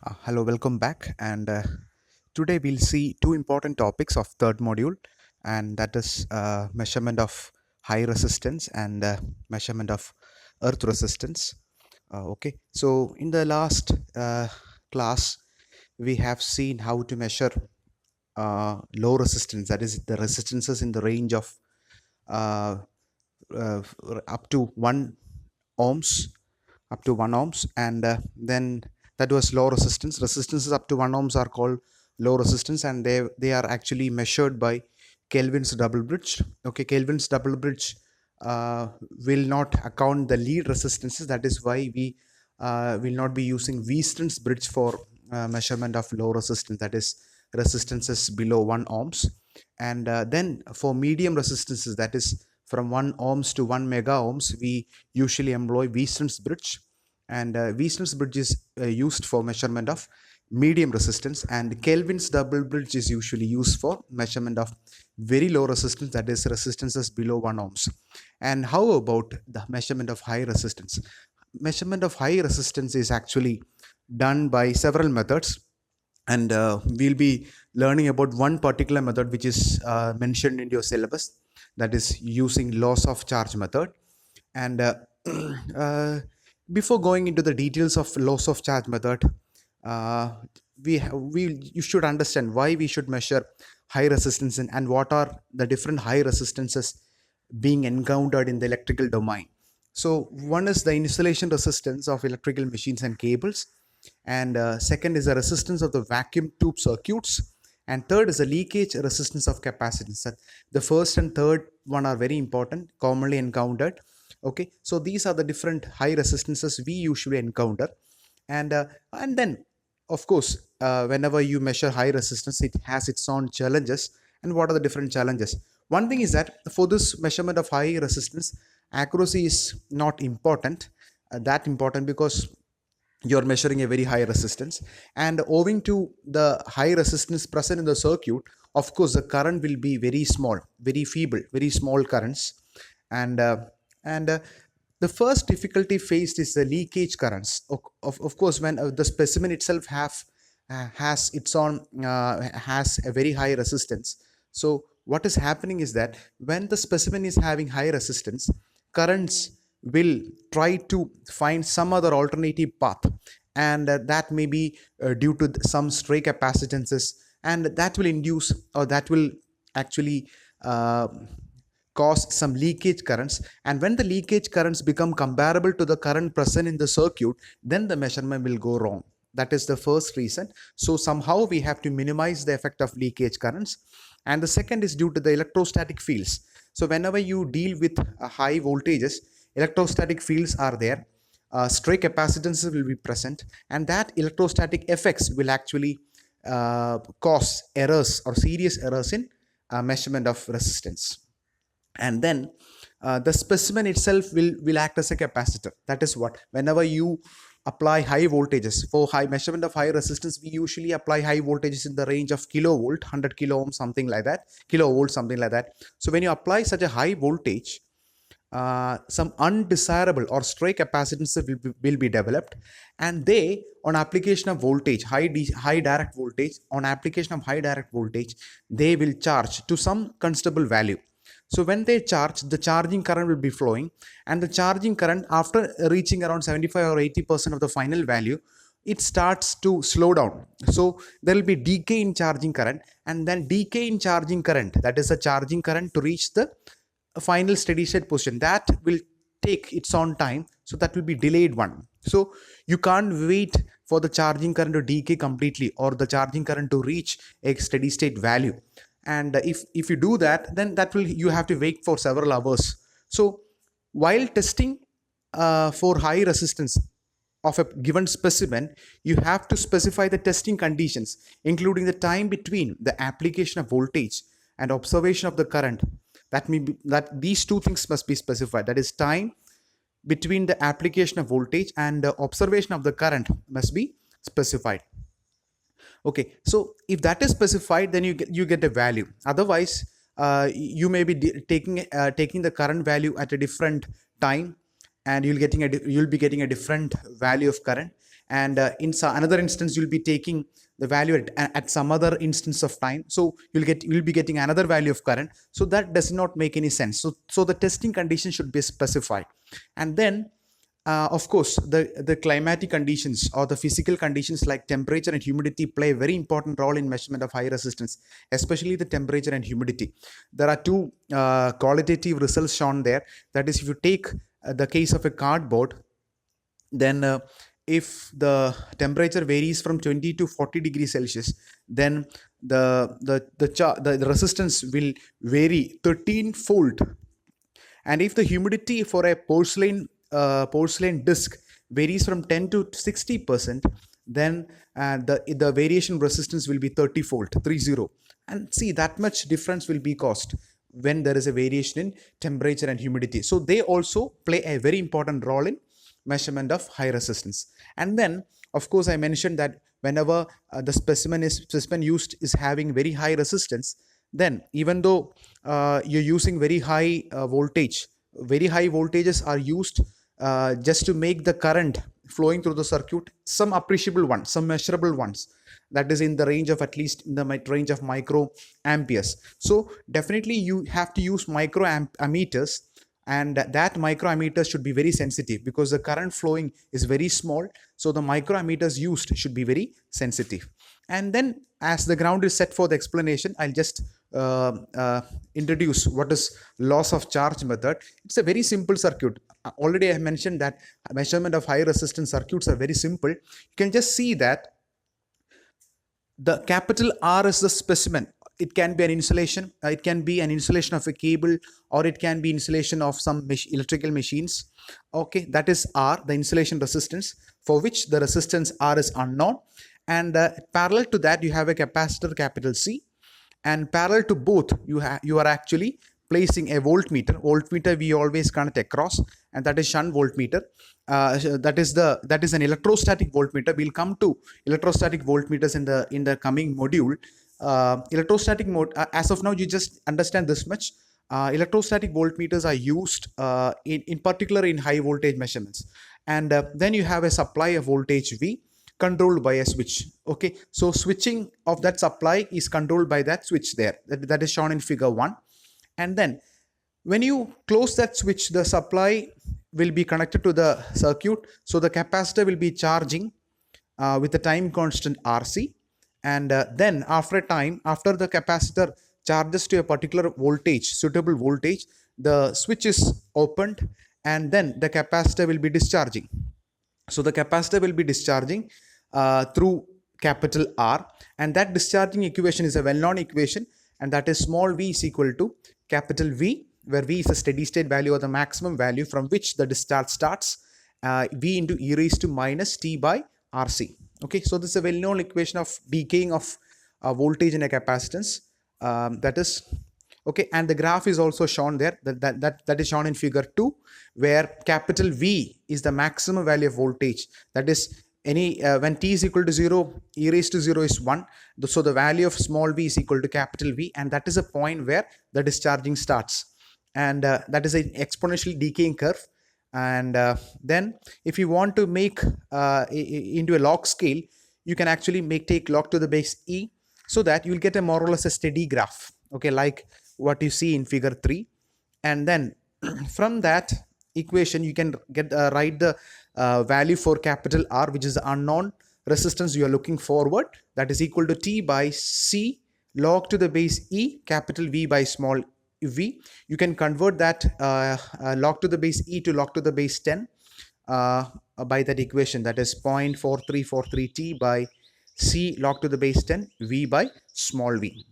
Hello, welcome back. And today we'll see two important topics of third module, and that is measurement of high resistance and measurement of earth resistance. Okay, so in the last class, we have seen how to measure low resistance, that is, the resistances in the range of uh, uh, up to 1 ohms, and then that was low resistance. Resistances up to 1 ohms are called low resistance, and they are actually measured by Kelvin's double bridge. Okay, Kelvin's double bridge uh, will not account the lead resistances. That is why we will not be using Wheaton's bridge for measurement of low resistance, that is resistances below 1 ohms. And then for medium resistances, that is from 1 ohms to 1 mega ohms, we usually employ Wheaton's bridge. And Wheaton's bridge is used for measurement of medium resistance, and Kelvin's double bridge is usually used for measurement of very low resistance, that is resistances below 1 ohms. And how about the measurement of high resistance? Measurement of high resistance is actually done by several methods, and we'll be learning about one particular method which is mentioned in your syllabus, that is using loss of charge method. And uh, before going into the details of loss of charge method, you should understand why we should measure high resistance, and what are the different high resistances being encountered in the electrical domain. So one is the insulation resistance of electrical machines and cables, and second is the resistance of the vacuum tube circuits, and third is the leakage resistance of capacitance. The first and third one are very important, commonly encountered. Okay, so these are the different high resistances we usually encounter. And then, of course, whenever you measure high resistance, it has its own challenges. And what are the different challenges? One thing is that for this measurement of high resistance, accuracy is not important, that important, because you're measuring a very high resistance, and owing to the high resistance present in the circuit, of course the current will be very small, very feeble, very small currents. And the first difficulty faced is the leakage currents. Of course, when the specimen itself has its own has a very high resistance. So what is happening is that when the specimen is having high resistance, currents will try to find some other alternative path, and that may be due to some stray capacitances, and that will induce, or that will actually cause some leakage currents. And when the leakage currents become comparable to the current present in the circuit, then the measurement will go wrong. That is the first reason. So somehow we have to minimize the effect of leakage currents. And the second is due to the electrostatic fields. So whenever you deal with high voltages, electrostatic fields are there, stray capacitances will be present, and that electrostatic effects will actually cause errors or serious errors in measurement of resistance. And then the specimen itself will act as a capacitor. That is what, whenever you apply high voltages for high measurement of high resistance, we usually apply high voltages in the range of kilovolt, 100 kilo ohm, something like that, kilovolt, something like that. So when you apply such a high voltage, some undesirable or stray capacitances will be developed, and they, on application of voltage, high direct voltage, on application of high direct voltage, they will charge to some constable value. So when they charge, the charging current will be flowing, and the charging current, after reaching around 75 or 80% of the final value, it starts to slow down. So there will be decay in charging current, and then decay in charging current, that is the charging current to reach the final steady state position, that will take its own time. So that will be delayed one. So you can't wait for the charging current to decay completely, or the charging current to reach a steady state value. And if you do that, then that will, you have to wait for several hours. So while testing for high resistance of a given specimen, you have to specify the testing conditions, including the time between the application of voltage and observation of the current. That means that these two things must be specified, that is, time between the application of voltage and the observation of the current must be specified. Okay, so if that is specified, then you get a value. Otherwise, you may be taking the current value at a different time, and you'll be getting a different value of current. and another instance you'll be taking the value at some other instance of time, so you'll be getting another value of current. So that does not make any sense. So the testing condition should be specified. And then of course, the climatic conditions or the physical conditions like temperature and humidity play a very important role in measurement of high resistance, especially the temperature and humidity. There are two qualitative results shown there. That is, if you take the case of a cardboard, then if the temperature varies from 20 to 40 degrees Celsius, then the resistance will vary 13-fold. And if the humidity for a porcelain disc varies from 10 to 60%, then the variation resistance will be 30-fold, 30. And see, that much difference will be caused when there is a variation in temperature and humidity. So they also play a very important role in measurement of high resistance. And then, of course, I mentioned that whenever the specimen used is having very high resistance, then even though you're using very high voltage, very high voltages are used just to make the current flowing through the circuit some appreciable ones, some measurable ones, that is in the range of at least in the range of micro amperes. So definitely you have to use micro ammeters, and that microammeters should be very sensitive because the current flowing is very small. So the microammeters used should be very sensitive. And then as the ground is set for the explanation, I'll just introduce what is loss of charge method. It's a very simple circuit. Already I mentioned that measurement of high resistance circuits are very simple. You can just see that the capital R is the specimen. It can be an insulation, it can be an insulation of a cable, or it can be insulation of some electrical machines. Okay, that is R, the insulation resistance, for which the resistance R is unknown. And parallel to that, you have a capacitor capital C, and parallel to both, you are actually placing a voltmeter. Voltmeter we always connect across, and that is shunt voltmeter. That is an electrostatic voltmeter. We'll come to electrostatic voltmeters in the coming module. Electrostatic mode, as of now you just understand this much. Electrostatic voltmeters are used in particular in high voltage measurements. And then you have a supply of voltage V controlled by a switch. Okay, so switching of that supply is controlled by that switch there, that is shown in figure 1. And then when you close that switch, the supply will be connected to the circuit, so the capacitor will be charging with the time constant RC. And then after a time, after the capacitor charges to a particular voltage, suitable voltage, the switch is opened, and then the capacitor will be discharging. So the capacitor will be discharging through capital R, and that discharging equation is a well-known equation, and that is small v is equal to capital V, where V is a steady state value or the maximum value from which the discharge starts, V into e raised to minus t by RC. Okay, so this is a well-known equation of decaying of voltage in a capacitance. That is okay, and the graph is also shown there. That is shown in figure 2, where capital V is the maximum value of voltage. That is any when t is equal to 0, e raised to 0 is 1. So the value of small v is equal to capital V, and that is a point where the discharging starts, and that is an exponentially decaying curve. And then if you want to make into a log scale, you can actually take log to the base e, so that you will get a more or less a steady graph, okay, like what you see in figure 3. And then from that equation you can get write the value for capital R, which is the unknown resistance you are looking forward, that is equal to T by C log to the base e capital V by small v. You can convert that log to the base e to log to the base 10 by that equation, that is 0.4343 t by c log to the base 10 v by small v.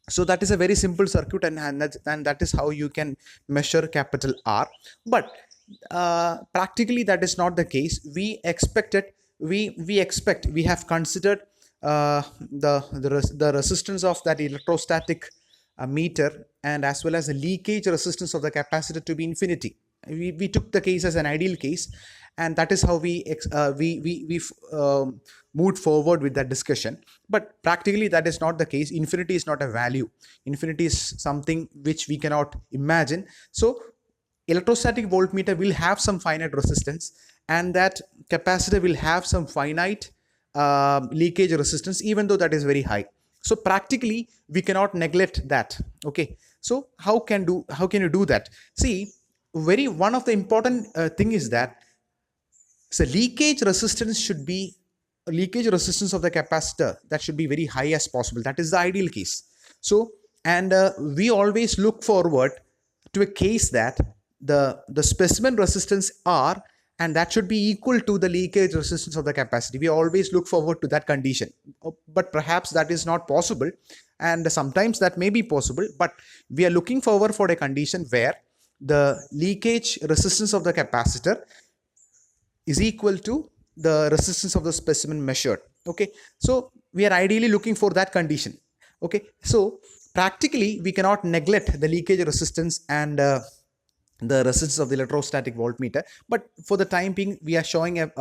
So that is a very simple circuit, and that is how you can measure capital R. But practically that is not the case. We have considered the resistance of that electrostatic meter, and as well as the leakage resistance of the capacitor to be infinity. We took the case as an ideal case, and that is how we moved forward with that discussion. But practically that is not the case. Infinity is not a value. Infinity is something which we cannot imagine. So electrostatic voltmeter will have some finite resistance, and that capacitor will have some finite leakage resistance, even though that is very high. So practically we cannot neglect that. Okay, so how can you do that? See, very one of the important thing is that, so leakage resistance of the capacitor, that should be very high as possible. That is the ideal case. So, and we always look forward to a case that the specimen resistance R, and that should be equal to the leakage resistance of the capacity. We always look forward to that condition, but perhaps that is not possible, and sometimes that may be possible, but we are looking forward for a condition where the leakage resistance of the capacitor is equal to the resistance of the specimen measured. Okay, so we are ideally looking for that condition. Okay, so practically we cannot neglect the leakage resistance and the resistance of the electrostatic voltmeter, but for the time being we are showing a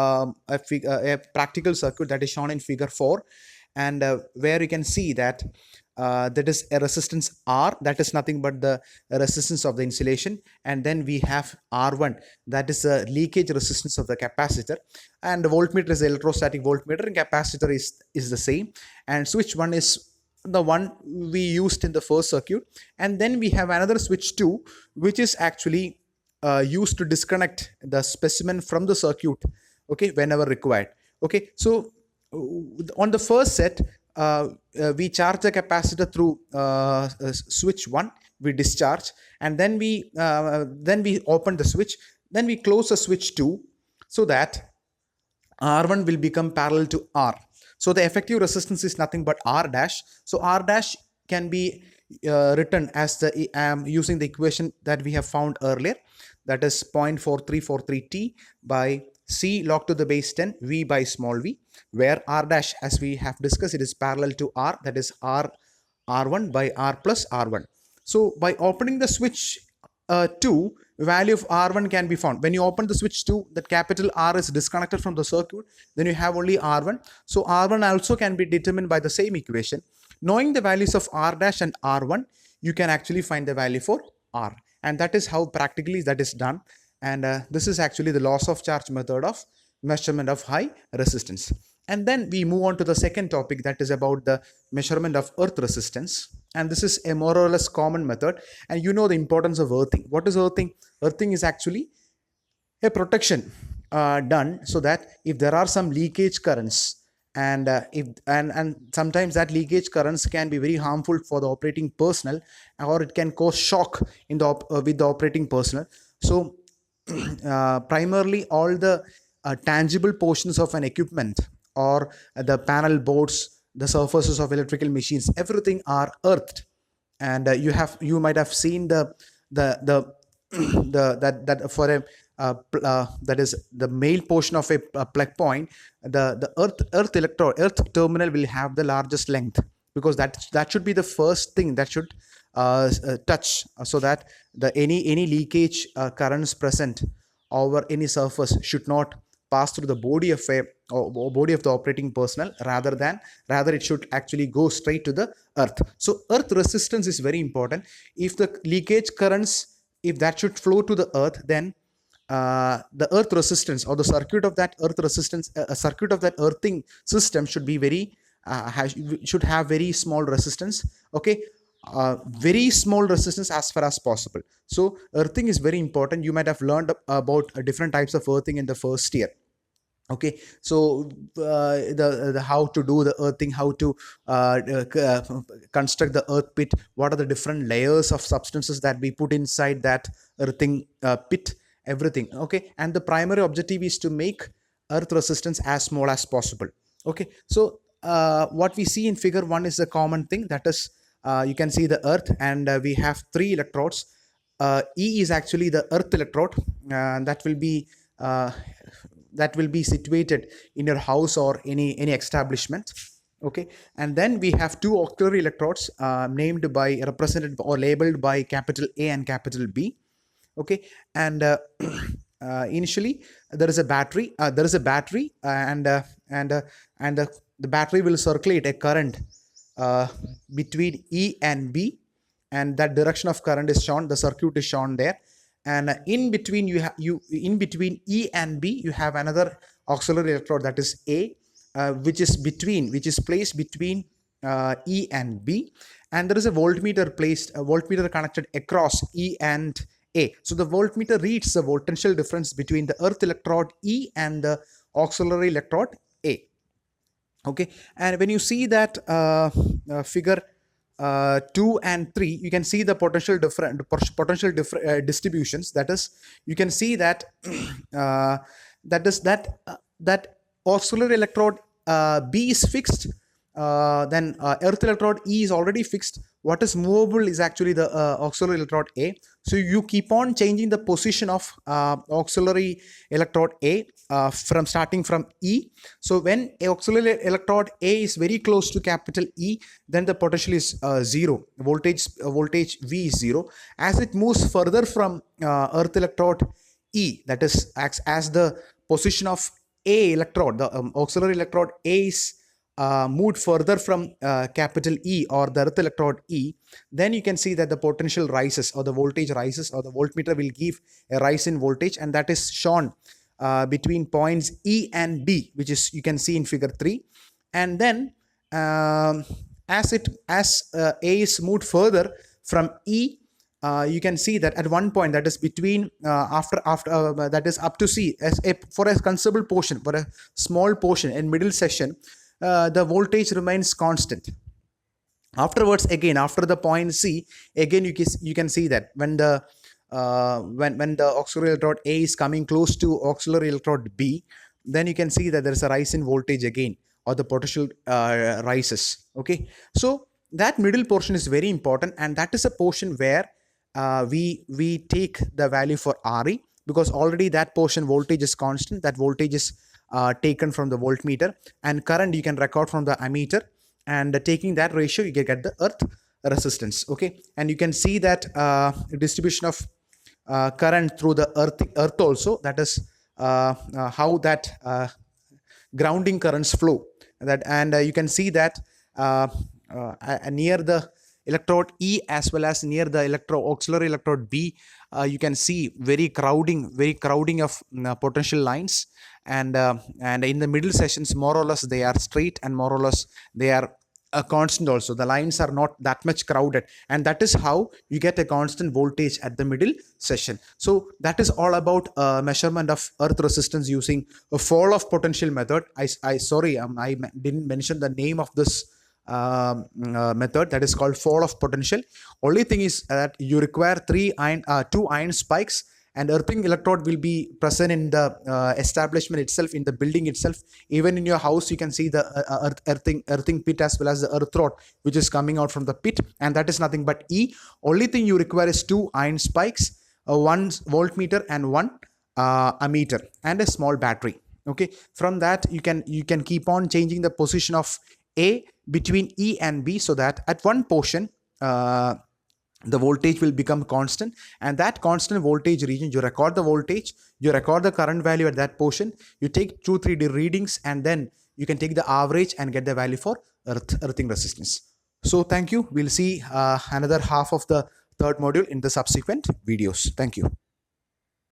practical circuit that is shown in figure 4, and where you can see that that is a resistance R, that is nothing but the resistance of the insulation, and then we have R1, that is the leakage resistance of the capacitor, and the voltmeter is the electrostatic voltmeter, and capacitor is the same, and switch 1 is the one we used in the first circuit, and then we have another switch 2, which is actually used to disconnect the specimen from the circuit, okay, whenever required. Okay, so on the first set, we charge the capacitor through switch 1, we discharge, and then we open the switch, then we close the switch 2, so that R1 will become parallel to R. So the effective resistance is nothing but R dash. So R dash can be written as the using the equation that we have found earlier, that is 0.4343 T by C log to the base 10 V by small v, where R dash, as we have discussed, it is parallel to R, that is R1 by R plus R1. So by opening the switch 2, value of R1 can be found. When you open the switch 2, that capital R is disconnected from the circuit, then you have only R1. So R1 also can be determined by the same equation. Knowing the values of R dash and R1, you can actually find the value for R, and that is how practically that is done. And this is actually the loss of charge method of measurement of high resistance. And then we move on to the second topic, that is about the measurement of earth resistance. And this is a more or less common method, and you know the importance of earthing. What is earthing? Earthing is actually a protection done so that if there are some leakage currents, and sometimes that leakage currents can be very harmful for the operating personnel, or it can cause shock in the with the operating personnel. So primarily all the tangible portions of an equipment, or the panel boards, the surfaces of electrical machines, everything are earthed. And you might have seen that for a that is the male portion of a plug point, the earth terminal will have the largest length, because that should be the first thing that should touch, so that any leakage currents present over any surface should not pass through the body of the operating personnel, rather it should actually go straight to the earth. So earth resistance is very important. If the leakage currents, if that should flow to the earth, then the earth resistance, or the circuit of that earth resistance, a circuit of that earthing system should be should have very small resistance. Okay, very small resistance as far as possible. So earthing is very important. You might have learned about different types of earthing in the first year. Okay, so the how to do the earthing, how to construct the earth pit, what are the different layers of substances that we put inside that earthing pit, everything. Okay, and the primary objective is to make earth resistance as small as possible. Okay, so what we see in figure 1 is a common thing, that is you can see the earth, and we have 3 electrodes. E is actually the earth electrode, that will be situated in your house or any establishment. Okay, and then we have 2 auxiliary electrodes represented or labeled by capital A and capital B. Okay, and initially there is a battery, and the battery will circulate a current between E and B, and that direction of current is shown, the circuit is shown there. and in between in between E and B you have another auxiliary electrode, that is A, which is placed between E and B, and there is a voltmeter connected across E and A. So the voltmeter reads the potential difference between the earth electrode E and the auxiliary electrode A. Okay, and when you see that figure 2 and 3, you can see the potential distributions. That is, you can see that that auxiliary electrode B is fixed, then earth electrode E is already fixed. What is movable is actually the auxiliary electrode A. So you keep on changing the position of auxiliary electrode A from starting from E. So when auxiliary electrode A is very close to capital E, then the potential is 0. Voltage V is 0. As it moves further from earth electrode E, that is as the position of A electrode, the auxiliary electrode A is moved further from capital E or the earth electrode E, then you can see that the potential rises, or the voltage rises, or the voltmeter will give a rise in voltage, and that is shown between points E and B, which is you can see in figure 3. And then as A is moved further from E, you can see that at one point, that is between that is up to C, for a considerable portion, for a small portion in middle section, the voltage remains constant. Afterwards, again after the point C, again you can see that when the auxiliary electrode A is coming close to auxiliary electrode B, then you can see that there is a rise in voltage again, or the potential rises. Okay, so that middle portion is very important, and that is a portion where we take the value for Re, because already that portion voltage is constant. That voltage is taken from the voltmeter, and current you can record from the ammeter, and taking that ratio you get the earth resistance. Okay, and you can see that distribution of current through the earth also, that is how that grounding currents flow, and you can see that near the electrode E as well as near the auxiliary electrode B, you can see very crowding of potential lines, and in the middle sessions more or less they are straight, and more or less they are constant also. The lines are not that much crowded, and that is how you get a constant voltage at the middle session. So that is all about measurement of earth resistance using a fall of potential method. I didn't mention the name of this method, that is called fall of potential. Only thing is that you require 2 iron spikes, and earthing electrode will be present in the establishment itself, in the building itself. Even in your house you can see the earthing pit as well as the earth rod which is coming out from the pit, and that is nothing but E. Only thing you require is 2 iron spikes, 1 voltmeter and 1 ammeter, and a small battery. Okay, from that you can keep on changing the position of A between E and B, so that at one portion the voltage will become constant, and that constant voltage region you record the voltage, you record the current value at that portion, you take 2-3 readings, and then you can take the average and get the value for earthing resistance. So thank you. We'll see another half of the third module in the subsequent videos. Thank you.